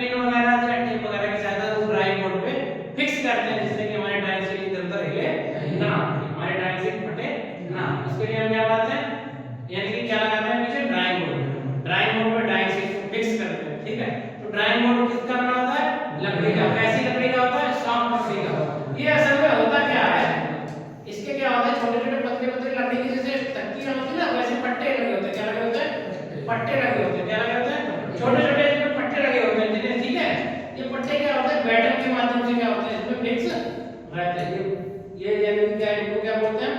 Pin वगैरह या tape वगैरह की सहायता से ड्राइंग बोर्ड पे फिक्स करते हैं, जिससे कि हमारे ड्राइंग शीट इधर उधर हिले ना, हमारे ड्राइंग शीट फटे ना। इसके लिए हम क्या करते हैं, यानी कि क्या लगाते हैं पीछे ड्राइंग बोर्ड पे ड्राइंग शीट को फिक्स करते हैं, ठीक है। तो ड्राइंग बोर्ड किसका बना होता है, लकड़ी का। कैसी लकड़ी का होता है, सॉफ्ट लकड़ी का। ये असल में होता क्या है, इसके क्या होता है, छोटे छोटे पतले पतले लकड़ी की जैसे तख्तियां होती है ना, वैसे पट्टे लगे होते हैं। क्या लगे होते हैं, पट्टे लगे होते हैं। क्या लगे होते हैं, छोटे छोटे इसमें पट्टे लगे होते हैं जिन्हें, ठीक है। ये पट्टे क्या होते हैं, बैटन के माध्यम से क्या होते हैं, इसमें फिक्स रहते हैं। ये यानी क्या, इनको क्या बोलते हैं,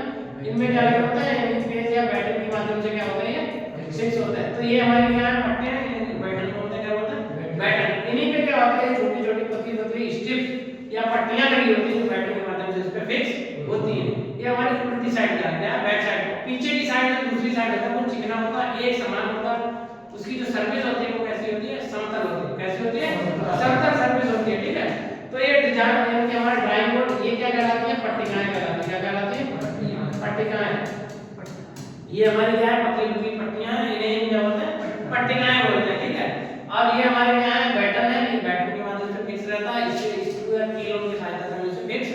इनमें क्या लगे होते हैं, यानी पेज या बैटन के माध्यम से क्या होते हैं, ये फिक्स होते हैं। तो ये हमारे क्या है, पट्टे हैं, बैटन बोलते हैं। क्या बोलते हैं, बैटन। इन्हीं पे क्या होते हैं, छोटी छोटी पतली पतली स्ट्रिप या पट्टियां लगी होती हैं जो बैटन के माध्यम से इस पे फिक्स होती है। ये हमारी उल्टी साइड का है, बैक साइड। पीछे की साइड में दूसरी साइड होता है, वो चिकना होता है, एक समान होता है। उसकी जो सरफेस होती है वो कैसी होती है, समतल होती है। कैसी होती है, समतल सरफेस होती है, ठीक है। तो ये डिजाइन यानी कि हमारा ड्राइंग बोर्ड, ये क्या कहलाती है, पट्टिकाएं कहलाती है। क्या कहलाती है, पट्टिकाएं। ये हमारी क्या है, पतली पतली पट्टियां हैं, इन्हें क्या बोलते हैं, पट्टिकाएं बोलते हैं, ठीक है। और ये हमारे क्या है, बैटन है। ये बैटन के माध्यम से फिक्स रहता है, इसे स्क्रू या कीलों की सहायता से हम इसे फिक्स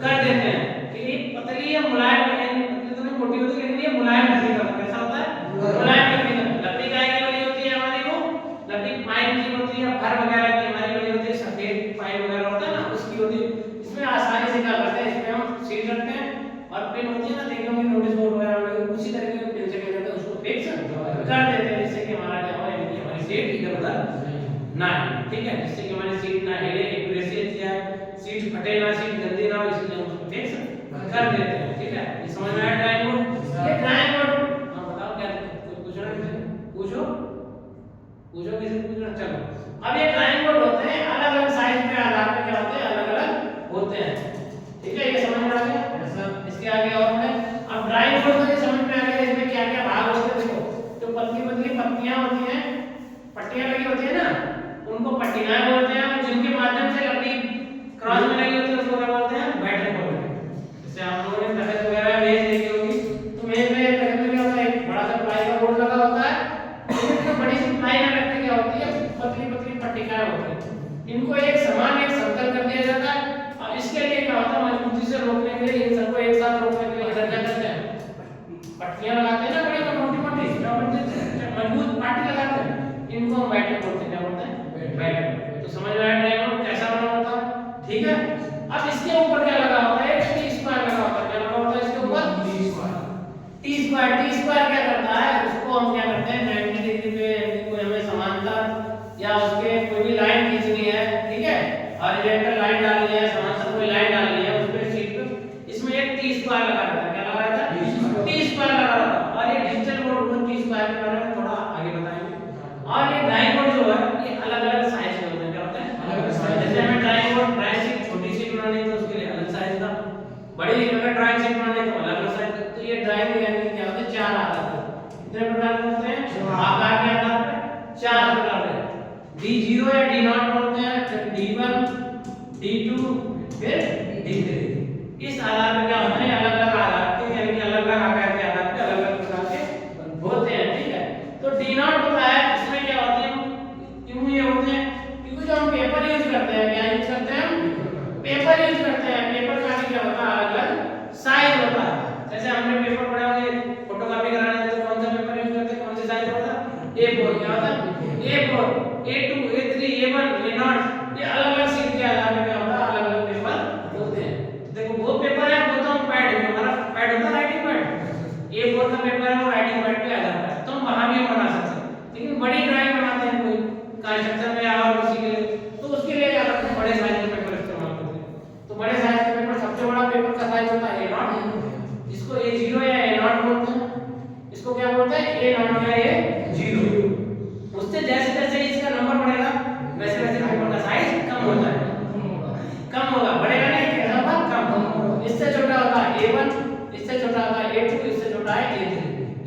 कर देते हैं। ये पतली या मुलायम है, पतली तो नहीं मोटी होती, लेकिन ये मुलायम लकड़ी का। कैसा होता है, मुलायम लकड़ी का। लकड़ी काय की बनी होती है हमारी, वो लकड़ी पाइन की होती है, फर वगैरह की हमारी बनी होती है, सफेद पाइन वगैरह होता है ना, उसकी होती है। इसमें आसानी से क्या करते हैं, इसमें हम सील रखते हैं और पिन होती है ना, देखे होंगे नोटिस बोर्ड वगैरह में, उसी तरीके के पिन से क्या करते हैं, उसको फिक्स कर देते हैं, जिससे कि हमारा क्या हो, यानी कि हमारी सीट इधर उधर ना हिले, ठीक है। जिससे कि हमारी सीट ना हिले, एक्यूरेसी अच्छी आए, सीट फटे ना, सीट गंदी ना हो, इसलिए हम उसको फिक्स कर देते हैं, ठीक है। ये समझ में आया ड्राइंग बोर्ड। ये ड्राइंग बोर्ड, हां बताओ क्या पूछना है, पूछो पूछो, किसी से पूछना, चलो। अब ये ड्राइंग बोर्ड होते हैं, अलग अलग साइज के आधार पे क्या होते हैं, अलग अलग होते हैं, ठीक है। ये समझ में आ गया, इसके आगे और है। अब ड्राइंग बोर्ड में समझ में आ गया इसमें क्या क्या भाग होते हैं। देखो, जो पतली पतली पत्तियां होती हैं, पट्टियां लगी होती है ना, उनको पट्टिकाएं बोलते हैं। और जिनके माध्यम से लकड़ी क्रॉस में लगी होती है उसको क्या बोलते हैं, बैटन बोलते हैं। जैसे आप लोगों ने तख्त वगैरह मेज देखी होगी, तो मेज में तख्त में क्या होता है, एक बड़ा सा प्लाई का बोर्ड लगा होता है, इसमें बड़ी सी प्लाई में लगती क्या होती है, पतली पतली पट्टिकाएं होती हैं। इनको एक समान, एक समतल कर दिया जाता है। और इसके लिए क्या होता है, मजबूती से रोकने के लिए, इन सबको एक साथ रोकने के लिए इधर क्या करते हैं, पट्टियां लगाते हैं ना, बड़ी मोटी मोटी मजबूत पार्टी लगाते हैं, इनको हम बैटन बोलते हैं। क्या बोलते हैं, बैटन। तो समझ में आया ड्राइंग बोर्ड कैसा बना होता है, ठीक है। अब इसके ऊपर क्या लगा होता है, टी स्क्वायर लगा होता है। क्या लगा होता है इसके ऊपर, T square. T square, T square क्या करता है, उसको हम क्या करते हैं, 90 डिग्री पे कोई हमें समांतर या उसके कोई भी लाइन खींचनी है, ठीक है, हॉरिजॉन्टल लाइन डालनी है, समांतर कोई लाइन डालनी है, उस पे शीट पे इसमें एक टी स्क्वायर लगा रहता है। क्या लगा रहता है, टी स्क्वायर लगा रहता है। और ये डिजिटल बोर्ड को टी स्क्वायर के बारे में थोड़ा आगे बताएंगे। और ये ड्राइंग बोर्ड जो है, ये अलग अलग साइज के होते हैं। क्या होते हैं, अलग अलग साइज। जैसे हमें ड्राइंग बोर्ड, ड्राइंग शीट छोटी शीट बनानी है तो उसके लिए अलग साइज का, बड़ी अगर ड्राइंग शीट बनानी है तो अलग अलग साइज का। तो ये ड्राइंग यानी क्या होता है, चार आकार के। कितने प्रकार के होते हैं, आकार के आधार पे चार प्रकार के। D0 या D0 बोलते हैं, फिर D1, D2, फिर D3। इस आधार पे क्या होता है, अलग अलग आधार के, यानी कि अलग अलग आकार के आधार पे अलग अलग प्रकार के होते हैं, ठीक है। तो D0 होता है, इसमें क्या होती है, क्यों ये होते हैं, क्योंकि जो हम पेपर यूज करते हैं, क्या यूज करते हैं, पेपर यूज करते हैं। पेपर का भी क्या होता है, अलग अलग साइज होता है। जैसे हमने पेपर पढ़ा होगा, फोटोकॉपी कराना है तो कौन सा पेपर यूज करते हैं, कौन सी साइज होता है, A4। क्या होता है, A4, A2, A3, A1, A0। ये अलग अलग शीट के आधार पे क्या होता है, अलग अलग पेपर होते हैं। देखो वो पेपर है, वो तो हम पैड, हमारा पैड होता है राइटिंग पैड, A4 का पेपर है वो राइटिंग पैड पे आ जाता है, तो हम वहां भी बना सकते हैं। लेकिन बड़ी ड्राइंग बनाते हैं कोई कंस्ट्रक्शन में या और किसी के लिए, तो उसके लिए क्या करते हैं, बड़े साइज के पेपर इस्तेमाल करते हैं। तो बड़े साइज के पेपर, सबसे बड़ा पेपर का साइज होता है A0, इसको A0 या A0 बोलते हैं। इसको क्या बोलते हैं, A0 या A0। उससे जैसे जैसे इसका नंबर बढ़ेगा वैसे वैसे पेपर का साइज कम होता है, कम होगा, बढ़ेगा नहीं, कैसा होगा, कम। इससे छोटा होता है A1, इससे छोटा होता है A2, इससे छोटा है A3,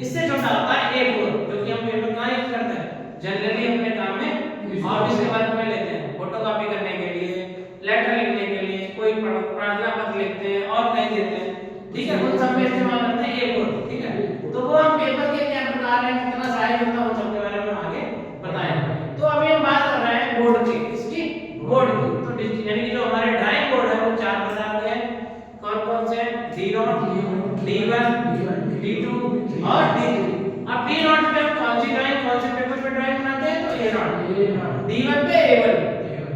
इससे छोटा होता है A4, जो कि हम पेपर कहाँ यूज करते हैं, जनरली अपने काम में ऑफिस D1 पे A1,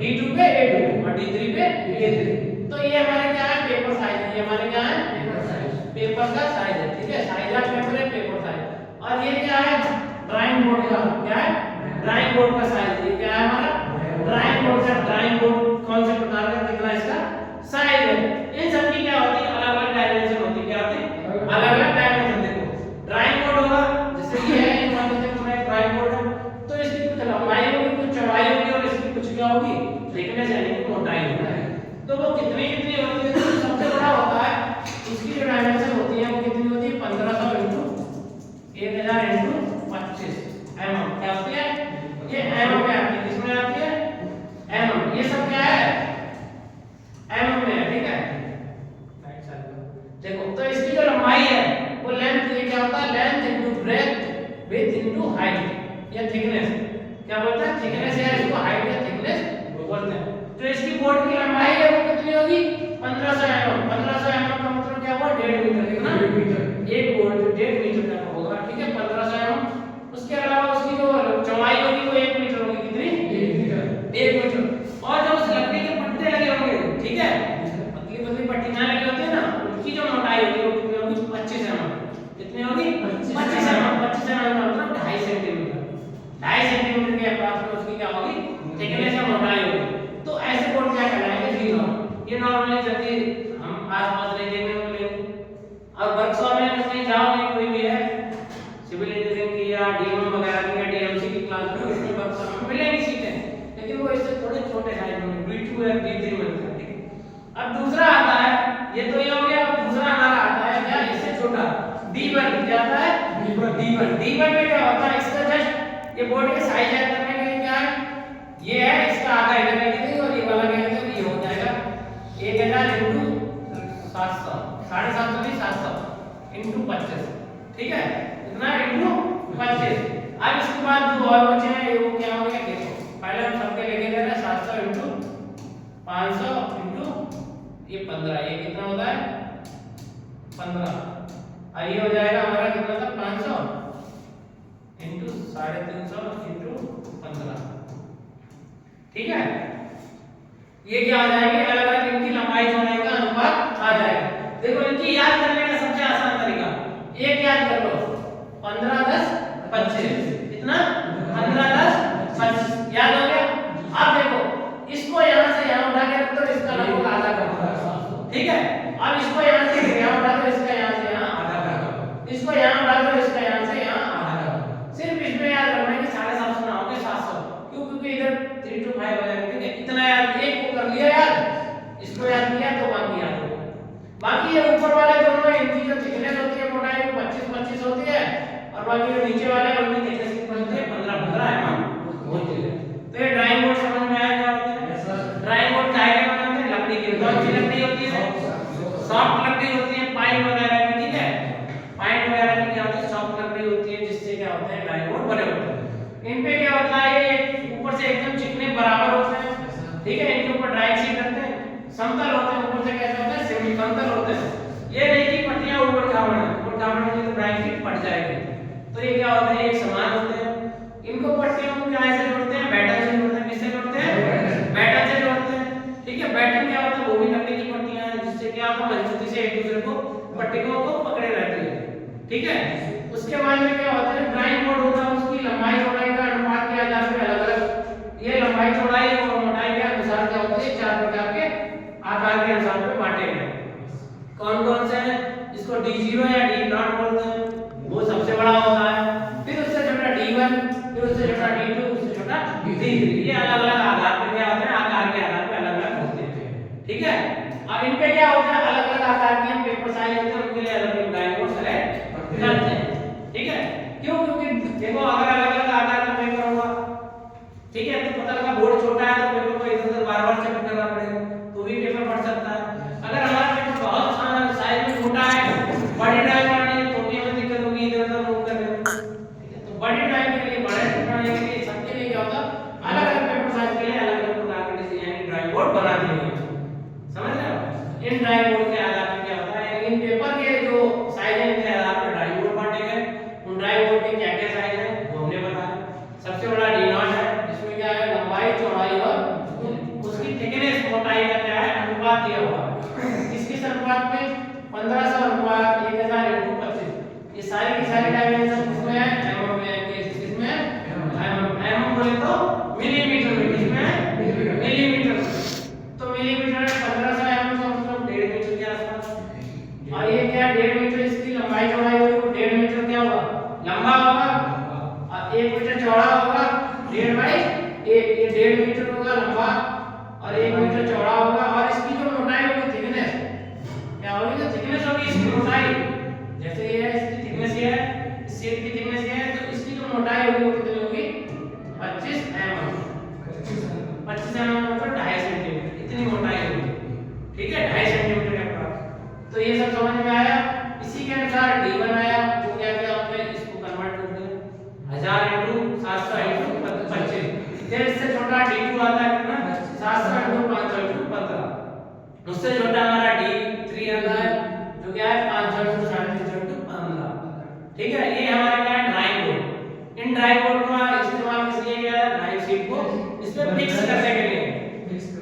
D2 पे A2 और D3 पे A3। तो ये हमारे क्या है, पेपर साइज है। ये हमारे क्या है, पेपर का साइज है। ठीक है, साइज ऑफ पेपर है, पेपर साइज। और ये क्या है, ड्राइंग बोर्ड का क्या है, ड्राइंग बोर्ड का साइज। ये क्या है हमारा, ड्राइंग बोर्ड का। ड्राइंग बोर्ड कौन से प्रकार का, कितना इसका साइज है। इन सब की क्या होती है, अलग अलग डायमेंशन होती है। क्या होती है, अलग अलग डायमेंशन। देखो ड्राइंग बोर्ड होगा, जैसे ये है, ये मान लीजिए पूरा ड्राइंग बोर्ड है, तो इसकी कुछ लंबाई होगी, कुछ चौड़ाई होगी और इसकी कुछ क्या होगी, थिकनेस यानी कि मोटाई होगी। तो वो कितनी कितनी होती है, तो सबसे बड़ा होता है इसकी जो डायमेंशन होती है वो कितनी होती है, 1500 इंटू 1000 इंटू 25 mm। क्या होती है, ये mm में आती है। किसमें आती है, mm। ये सब क्या है, mm में है। ठीक है, देखो तो इसकी जो लंबाई है वो लेंथ, ये क्या होता है, length into breadth width into height या थिकनेस। क्या बोलते हैं, थिकनेस या इसको हाइट या थिकनेस बोलते हैं। तो इसकी बोर्ड की लंबाई है वो कितनी होगी, 1500 mm। 1500 mm का मतलब क्या हुआ, 1.5 मीटर। कितना, 1 मीटर। एक बोर्ड 1.5 मीटर का होगा। ठीक है, 1500 mm। उसके अलावा उसकी जो चौड़ाई होगी वो 1 मीटर होगी। कितनी, 1 मीटर। 1 मीटर। और जो उस लकड़ी के पट्टे लगे होंगे, ठीक है, पतली पतली पट्टियां लगी होती है ना, उनकी जो मोटाई होगी वो कितनी होगी, 25 mm। कितनी होगी, 25 mm। 25 mm का मतलब 2.5 सेंटीमीटर। 2.5 सेंटीमीटर के अप्रॉक्स में उसकी क्या होगी, थिकनेस या मोटाई होगी। तो ऐसे बोर्ड क्या कहलाएंगे, जी नॉर्मल। ये नॉर्मली जल्दी हम आसपास नहीं देखने को मिलेंगे। और वर्कशॉप में कहीं जाओगे, कोई भी है सिविल इंजीनियरिंग की या डीएम वगैरह की या डीएमसी की क्लास में, उसमें वर्कशॉप में मिलेंगी सीटें, लेकिन वो इससे थोड़े छोटे साइज में, B2 या B3 मिलता है। ठीक है, अब दूसरा आता है, ये तो ये हो गया। दूसरा हमारा आता है क्या, इससे छोटा, D1। क्या आता है, D1। D1 में क्या होता है, इसका जस्ट ये बोर्ड के साइज ऐड करने के लिए क्या है, ये है, इसका आधा इधर रख देंगे और ये वाला क्या है, ये हो जाएगा 1000 इंटू 700, 750 नहीं 700 इंटू 25। ठीक है, इतना इंटू 25। अब इसके बाद जो और बचे हैं वो क्या हो गया, देखो पहले हम सबके लेके दे रहे हैं 700 इंटू 500 इंटू ये 15। ये कितना होता है, 15। और ये हो जाएगा हमारा कितना था, 500 इंटू 350 इंटू 15। ठीक है, ये क्या आ जाएंगे, अलग अलग इनकी लंबाई चौड़ाई का अनुपात आ जाएगा। देखो इनकी याद करने का सबसे आसान तरीका, एक याद कर लो, 15 10 25। कितना, 15 10 25। याद हो गया। अब देखो इसको यहां से यहां उठा के रख दो, इसका लगभग आधा कर दो। ठीक है, अब इसको यहां से यहां उठा दो, इसका यहां से यहां आधा कर दो। इसको यहां उठा दो, इसका यहां से यहां आधा कर दो। सिर्फ इसमें याद रखना है कि 750 ना होगे 700। क्यों, क्योंकि इधर 3 to 5 हो जाएगा। ठीक है, इतना याद, एक को कर लिया याद, इसको याद किया तो बाकी याद हो। बाकी ये ऊपर वाले दोनों, इनकी जो थिकनेस होती है, मोटाई वो 25-25 होती है, और बाकी जो नीचे वाले हैं उनकी थिकनेस कितनी होती है, 15-15 mm होती है। तो ये ड्राइंग बोर्ड समझ में आया क्या होता है। ड्राइंग बोर्ड काहे का बना होता है, लकड़ी की। कौन सी लकड़ी होती है, सॉफ्ट लकड़ी होती है, पाइन वगैरह की। ठीक है, पाइन वगैरह की क्या होती है, सॉफ्ट लकड़ी होती है, जिससे क्या होता है, ड्राइंग बोर्ड बने होते हैं। इन पे क्या होता है, ये ऊपर से एकदम चिकने बराबर होते हैं। ठीक है, इनके ऊपर ड्राइंग शीट रखते हैं, समतल होते हैं, ऊपर से कैसे होते हैं, सेमी समतल होते हैं। ये नहीं कि पट्टियां ऊपर खावड़ है, ऊपर खावड़ में तो ड्राइंग शीट फट जाएगी। तो ये क्या होते हैं, एक समान होते हैं। इनको पट्टियों को क्या से जोड़ते हैं, बैटन से जोड़ते हैं। किससे जोड़ते हैं, बैटन से जोड़ते हैं। ठीक है, बैटन क्या होता है, वो भी लकड़ी की पट्टियां हैं, जिससे कि आप मजबूती से एक दूसरे को पट्टियों को पकड़े रहती है। ठीक है, उसके बाद में क्या होता है, ड्राइंग बोर्ड होता है, उसकी लंबाई चौड़ाई का अनुपात के आधार पर अलग अलग, ये लंबाई चौड़ाई और मोटाई के अनुसार क्या होती है, 4 प्रकार के आकार के अनुसार पे बांटे गए। कौन कौन से हैं, इसको D0 या D0 बोलते हैं, वो सबसे बड़ा होता है। फिर उससे छोटा D1, फिर उससे छोटा D2, उससे छोटा D3। ये अलग अलग आधार पे क्या होते हैं, आकार के आधार पे अलग अलग होते हैं। ठीक है, अब इन पे क्या होता है, अलग अलग आकार के हम पेपर साइज होते हैं, उनके लिए अलग अलग ड्राइंग बोर्ड सेलेक्ट करते हैं। ठीक है, क्यों, क्योंकि देखो अगर अलग अलग आकार का पेपर होगा, ठीक है, तो पता लगा बोर्ड छोटा है तो पेपर को इधर उधर बार बार चेक करना पड़ेगा, तो भी पेपर फट सकता है। अगर हमारा पेपर बहुत साइज में छोटा है, बड़ी ड्राइंग बनानी है, तो भी हमें दिक्कत होगी इधर उधर मूव करने में। ठीक है, तो बड़ी ड्राइंग के लिए, बड़े बनाने के लिए, सबके लिए क्या होता है, अलग अलग पेपर साइज के लिए अलग अलग प्रकार के डिजाइन ड्राइंग बोर्ड बना दिए गए। समझ रहे हो, इन ड्राइंग बोर्ड के आधार पर क्या होता है, इन पेपर के जो साइज है के आधार पर ड्राइंग बोर्ड बांटे गए। उन ड्राइंग बोर्ड के क्या क्या साइज है वो हमने बताया। सबसे बड़ा D0 है, जिसमें क्या है, लंबाई अनुपात में 1500 अनुपात 1000 into 25 ये सारी की सारी डायमेंशन किसमें है mm में है किसमें mm बोले तो मिलीमीटर में किसमें मिलीमीटर तो मिलीमीटर 1500 mm का मतलब 1.5 मीटर के आसपास और ये क्या 1.5 मीटर इसकी लंबाई चौड़ाई होगी तो 1.5 मीटर क्या होगा लंबा होगा और 1 मीटर चौड़ा होगा 1.5 बाई 1 ये 1.5 मीटर होगा लंबा और 1 मीटर चौड़ा होगा और इसकी जो मोटाई होगी थिकनेस क्या होगी तो थिकनेस होगी इसकी मोटाई जैसे ये है इसकी थिकनेस ये है इस शीट की थिकनेस ये है तो इसकी जो मोटाई होगी वो कितनी होगी 25 mm 25 mm मतलब 2.5 सेंटीमीटर इतनी मोटाई होगी ठीक है 2.5 सेंटीमीटर के पास तो ये सब समझ में आया इसी के अनुसार d1 आया वो क्या किया आपने इसको कन्वर्ट कर दिया 1000 into 700 into 25 फिर इससे छोटा d2 आता है कितना 700 into 500 into 15 उससे छोटा हमारा d3 आता है जो क्या है 500 into 350 into 15 ठीक है ये हमारा क्या है ड्राइंग बोर्ड इन ड्राइंग बोर्ड का इस्तेमाल किस लिए किया है ड्राइंग शीट को इस पे फिक्स करने के लिए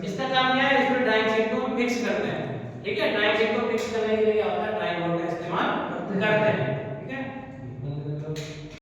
इसका काम क्या है इस पे ड्राइंग शीट को फिक्स करते हैं ठीक है ड्राइंग शीट को फिक्स करने के लिए क्या होता है ड्राइंग बोर्ड का इस्तेमाल करते हैं